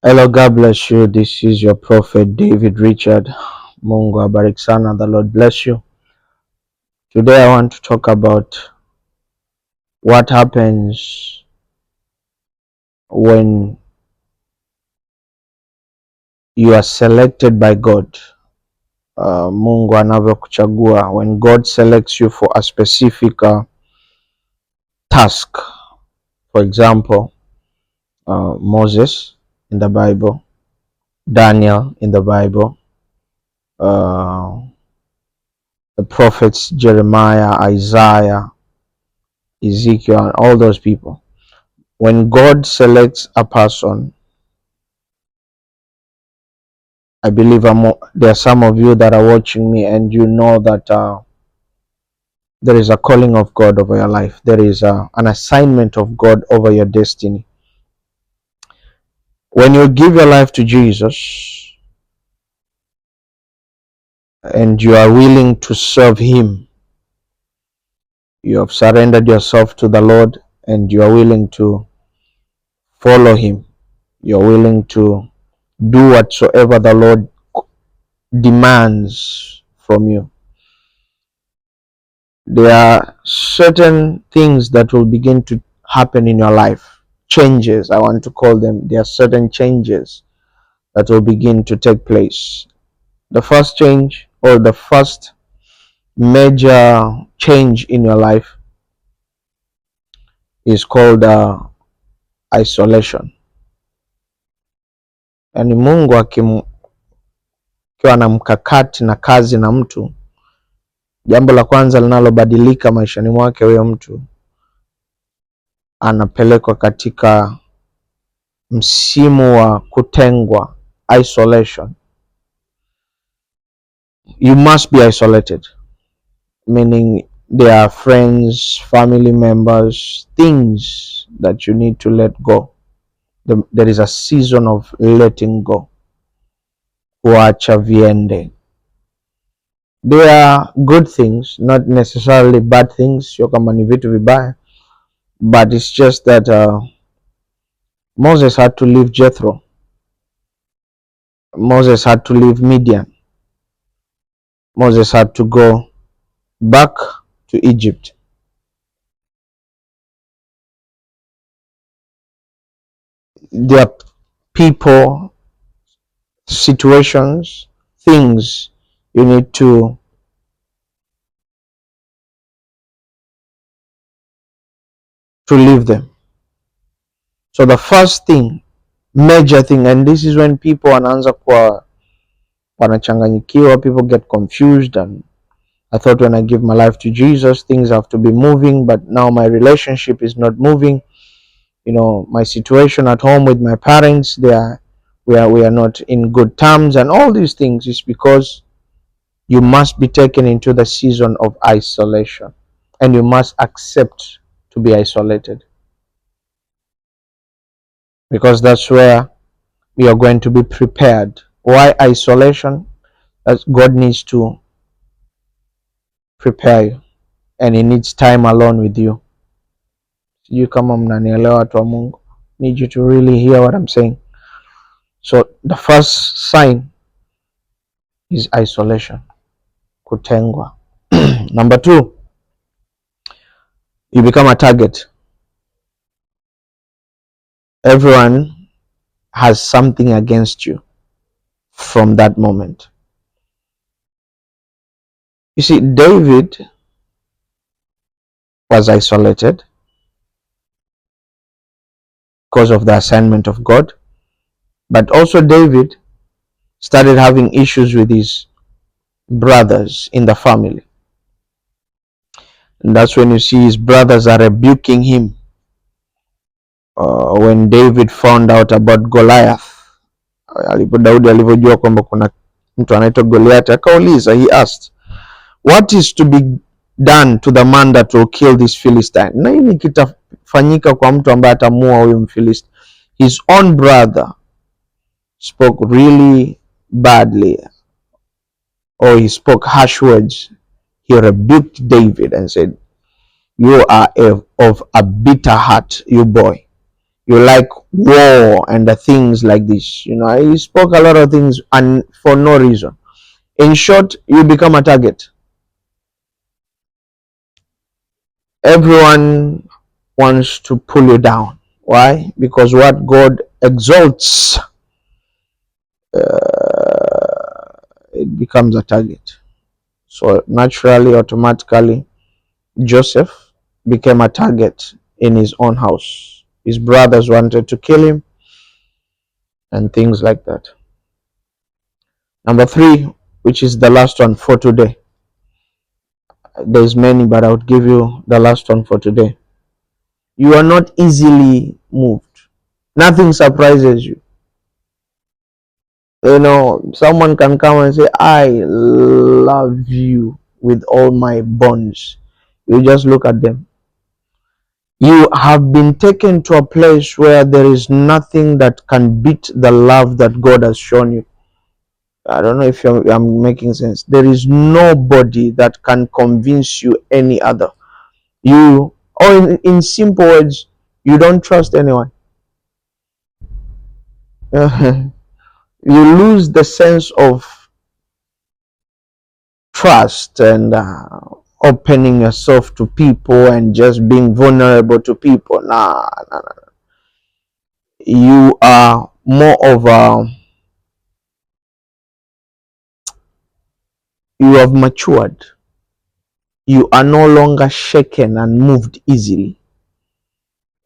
Hello, God bless you. This is your prophet David Richard. Mungu abariki sana. The Lord bless you. Today I want to talk about what happens when you are selected by God. Mungu anavyokuchagua, when God selects you for a specific task. For example, Moses in the Bible, Daniel in the Bible, uh, the prophets Jeremiah, Isaiah, Ezekiel, and all those people. When God selects a person, I believe there are some of you that are watching me and you know that there is a calling of God over your life. There is an assignment of God over your destiny. When you give your life to Jesus and you are willing to serve Him, you have surrendered yourself to the Lord and you are willing to follow Him. You are willing to do whatsoever the Lord demands from you. There are certain things that will begin to happen in your life. Changes, I want to call them. There are certain changes that will begin to take place. The first change, or the first major change in your life, is called isolation. Yaani Mungu akiwa na mkakati na kazi na mtu, jambo la kwanza linalobadilika maishani mwake huyo mtu, anapelekwa katika msimu wa kutengwa, isolation. You must be isolated, meaning there are friends, family members, things that you need to let go. There is a season of letting go. Kuacha viende. There are good things, not necessarily bad things, sio kama ni vitu vibaya, but it's just that Moses had to leave Jethro. Moses had to leave Midian. Moses had to go back to Egypt. There are people, situations, things you need to leave them. So the first thing, major thing, and this is when people wanaanza kwa wanachanganyikiwa, people get confused, and I thought when I give my life to Jesus, things have to be moving, but now my relationship is not moving. You know, my situation at home with my parents, we are not in good terms, and all these things is because you must be taken into the season of isolation, and you must accept to be isolated, because that's where we are going to be prepared. Why isolation? As God needs to prepare you, and He needs time alone with you. Sijui kama mnanielewa watu wa Mungu. Need you to really hear what I'm saying. So the first sign is isolation, kutengwa. Number 2, you become a target. Everyone has something against you from that moment. You see, David was isolated because of the assignment of God, but also David started having issues with his brothers in the family. And that's when you see his brothers are rebuking him. When David found out about Goliath, Daudi alivyojua kwamba kuna mtu anaitwa Goliath, akauliza, he asked, what is to be done to the man that will kill this Philistine? Na nini kitafanyika kwa mtu ambaye atamuua huyu Mfilisti? His own brother spoke really badly, or he spoke harsh words. He rebuked David and said, you are of a bitter heart, you boy. You like war and the things like this. You know, he spoke a lot of things and for no reason. In short, you become a target. Everyone wants to pull you down. Why? Because what God exalts, it becomes a target. So naturally, automatically, Joseph became a target in his own house. His brothers wanted to kill him and things like that. Number 3, which is the last one for today. There's many, but I would give you the last one for today. You are not easily moved. Nothing surprises you. You know, someone can come and say, I love you with all my bones. You just look at them. You have been taken to a place where there is nothing that can beat the love that God has shown you. I don't know if I'm making sense. There is nobody that can convince you any other. You, or in simple words, you don't trust anyone. You lose the sense of trust and opening yourself to people and just being vulnerable to people. Nah. You are more of a, you have matured. You are no longer shaken and moved easily.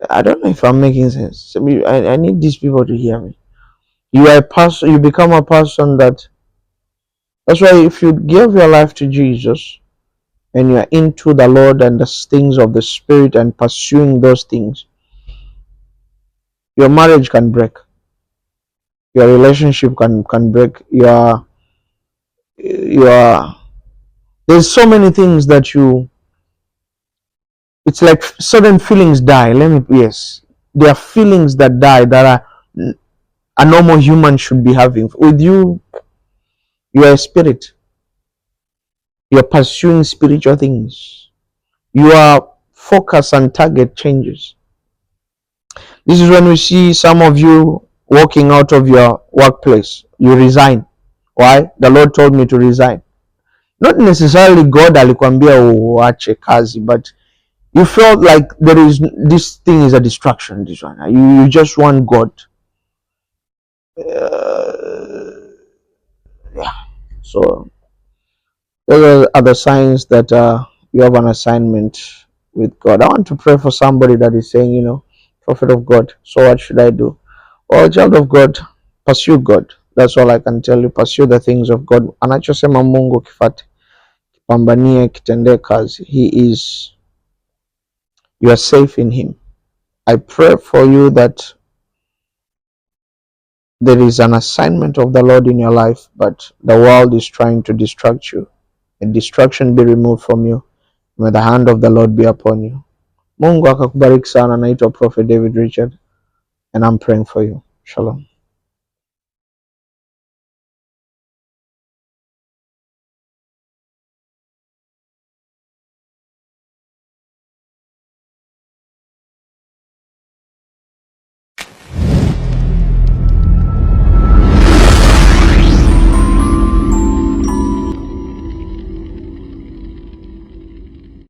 I don't know if I'm making sense. I need these people to hear me. You are a person, you become a person that's why if you give your life to Jesus and you are into the Lord and the things of the Spirit and pursuing those things, your marriage can break. Your relationship can break. Your there's so many things that it's like certain feelings die. Yes, there are feelings that die that are a normal human should be having. With you, you are a spirit. You are pursuing spiritual things. Your focus and target changes. This is when we see some of you walking out of your workplace. You resign. Why? The Lord told me to resign. Not necessarily God alikwambia uache kazi, but you felt like this thing is a distraction. This one, you just want God. Yeah. So those are the signs that you have an assignment with God. I want to pray for somebody that is saying, prophet of God, so what should I do? Well, child of God, pursue God. That's all I can tell you. Pursue the things of God. Anachosema Mungu kifate, kipambanie, kitendee kazi. You are safe in Him. I pray for you that there is an assignment of the Lord in your life, but the world is trying to distract you. A distraction be removed from you. May the hand of the Lord be upon you. Mungu akakubariki sana. Naitwa Prophet David Richard and I'm praying for you. Shalom.